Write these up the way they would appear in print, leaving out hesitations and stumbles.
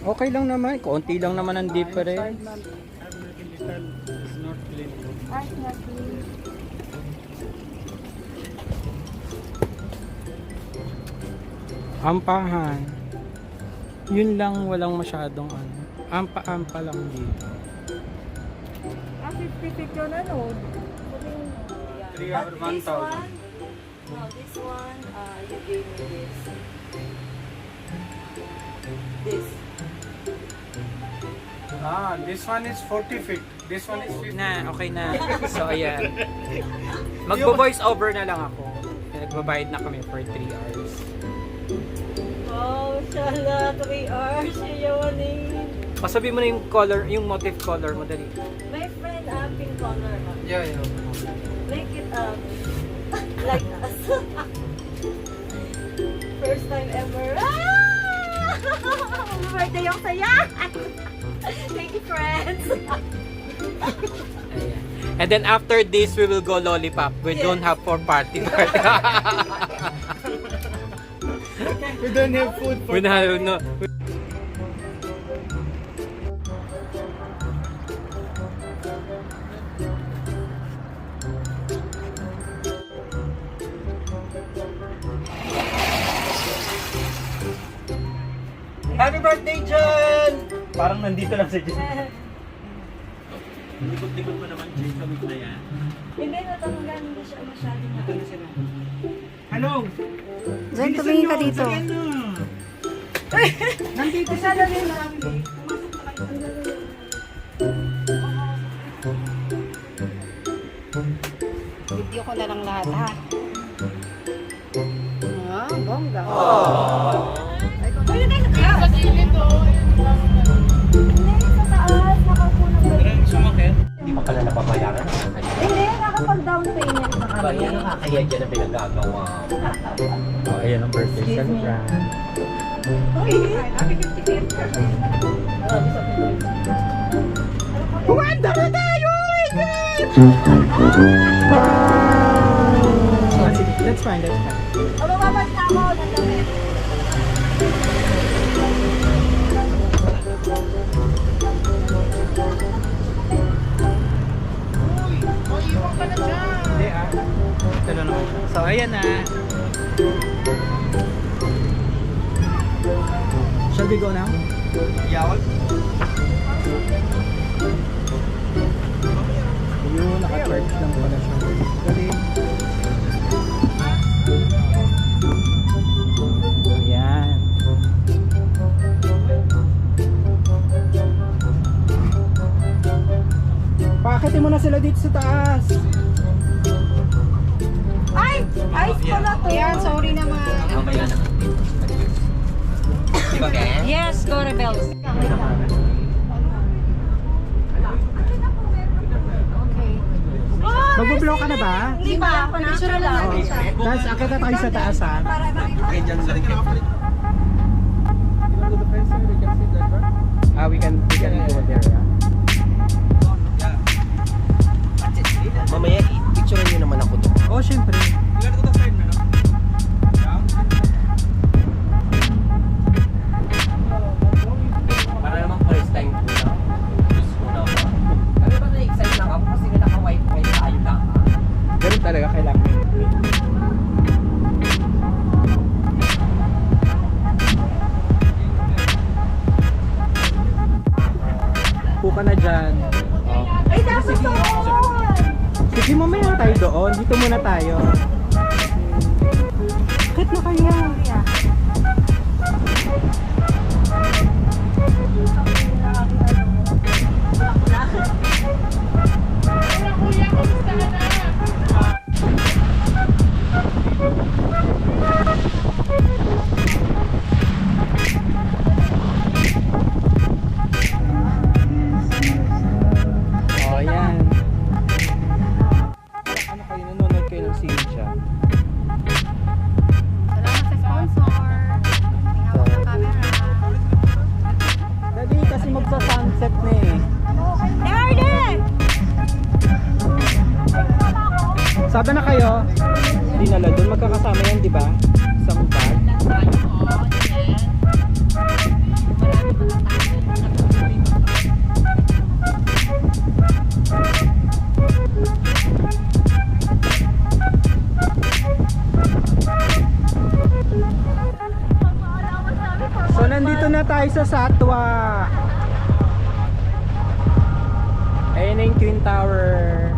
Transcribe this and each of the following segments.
Okay lang naman. Konti lang naman ang difference. Ampahan. Yun lang, walang masyadong ano. Ampa-ampa lang dito. 50 yun ano? 3 or 1,000. No, this one, you gave me this. This. This one is 40 feet. This one is 50. Na, okay na. So, ayan. Magbo-voice over na lang ako. Nagbabayad na kami for 3 hours. Oh, shala, 3 hours, yayawanin. Pasabi mo na yung color, yung motif color mo, dali. My friend, pink color. Yeah. Make it, like us. First time ever. Birthday yung saya! Thank you, friends! And then after this, we will go lollipop. We don't have for party. We don't have food for We don't have, no. Happy birthday, John! Parang nandito lang si John. Likod-likod mo naman, Jay, sa week na yan. Hindi, natanggal na siya masyadong. Hello! Diyan, tumingin ka dito. Nandito siya na rin lang. Video ko na lang lahat, ha? Bongga. Ayun na, hindi, sa taas, nakaupo na ba? Sumakit? Hindi pa pala napapayaran. Hindi, nakapag-down payment na kami. Kaya nakakaya dyan ang pinagagawa. Oh, ayan ang birthday celebrant. Happy 55th birthday. Kumanda na tayo! Sige, that's fine, that's fine. O, mababag na ako, nandamit. Hindi ito na naman siya. So, ayan na. Shall we go now? Yawag? Ayun, naka-charge lang pala siya. Dali. Ayan. Pakitin mo na sila dito sa taas. Ay! Ice pala to. Ayan, sorry naman. Mamaya na. Di ba, Ken? Yes, go Rebels. Magbo-blow ka na ba? Hindi pa, ako na. Picture lang natin siya. Guys, akit na tayo sa taas ha. Para makita. Okay, dyan sa likod. We can go there, yeah. Mamaya, i-picture nyo naman ako doon. Oh, syempre. Para naman first time ko na. Just ko na ako. Kami ba na-excite lang ako kasi naka-white tayo lang. Ganun talaga kailangan. Puka na dyan. Ay, dapat doon! Sige, mamaya na tayo doon. Dito muna tayo. Bakit na kaya? Oh, yan. Ano kayo? Nanonood kayo ng Cynthia? Salamat sa sponsor. Hawak ng camera. Dali, kasi magsa-sunset na eh. Darden! Sabi na kayo? Hindi na lang. Doon magkakasama yan, di ba? Sa bag. Marami pa lang tayo. So nandito na tayo sa Satwa. Ayun na yung Twin Tower.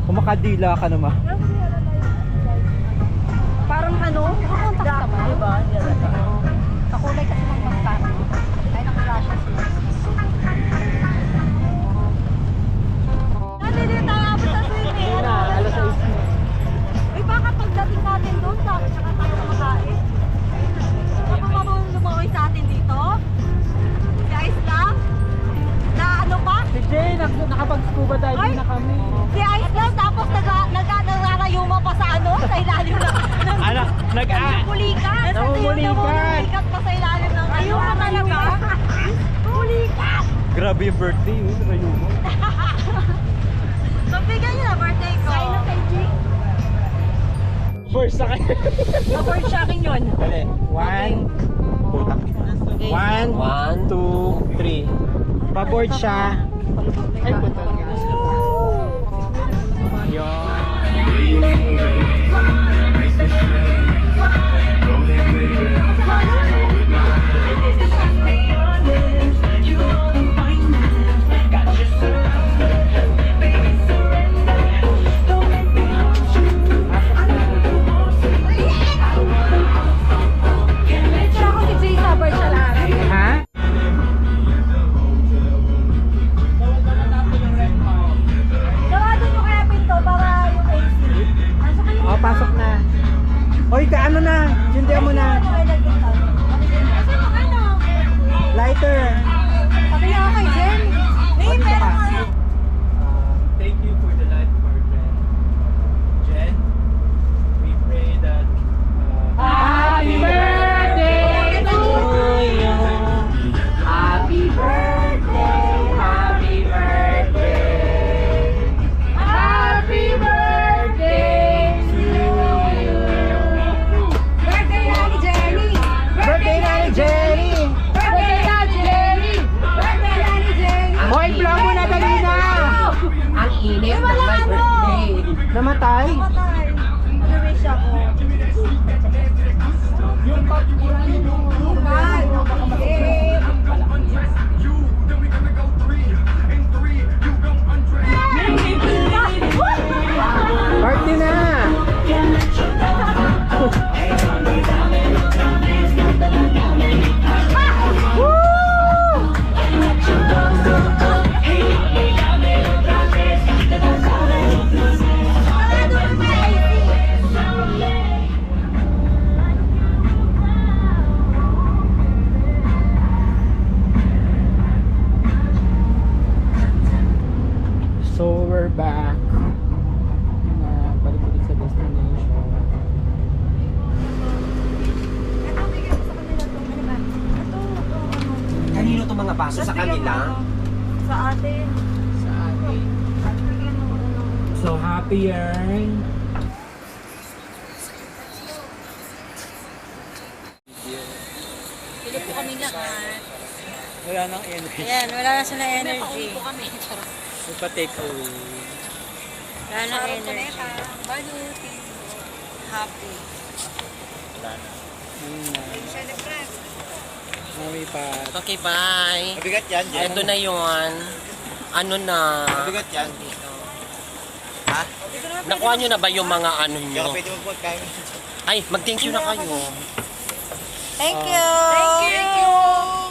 Kumakadila ka naman. Parang ano? Diba? Kakulay kasi ng mascara. Ay, naka-lashes mo. Nandito tayo sa swimming. Ano? Alas 6 na. Uy, baka pagdating natin doon, sabi tsaka tayo kumakain. Ano ba marunong lumakoy sa atin dito? Si Ice lang? Na ano pa? Si Jay, nakapag-scuba diving na kami. Si Ice lang, tapos nagkakayuma pa sa ano? Sa ilalim ng Ano? pulikat. Namumulikat pa sa ilalim ng ayuma talaga. Pulikat! Grabe yung birthday, rayo mo. Pagbigyan niyo na birthday ko. Sa'yo na kay G. First sa kayo. Bird sa akin yun. Dali. 1, 2, 3. Pa-board siya. Ay, putol nga. Yun. Siya ako si Jay sa bird sa lahat. Ha? Sarado nyo kaya pinto para yung AC. Pasok kayo. O, pasok na. Hoy, kaano na? Sindihan mo na. Kasi mo ano? Lighter. Pati ako kay Jen. May meron ano. Thank you for the life for Jen. Jen, we pray that Happy birthday to you. Happy birthday. Happy birthday. Happy birthday to you. Birthday na ni Jenny. Birthday na ni Jenny. Birthday na ni Jenny. Birthday na ni Jenny. Hoy, vlog mo na dali na. Ang init ng my birthday. Namatay? Patay. Nag-wish ako. Yung kapuranin mo. Party na. So we're back. Balik ulit sa destination. Ito, bigyan ko sa kanila to. Ano ba? Ito, Kanino to mga baso sa kanila? Sa atin. Sa atin. Bigyan mo ano. So happy yarn. Tulog po kami lahat. Wala nang energy. Ayan, wala na sila energy. Pauwi po kami. May pa-take away. Wala na energy. Happy. Mami pa. Okay, bye. Mabigat yan, Jen. Ito na yun. Ano na? Mabigat yan. Ha? Nakuha nyo na ba yung mga ano Hindi nyo? ako pwede magbuhat kami. Ay, mag-thank you na kayo. Thank you! Thank you!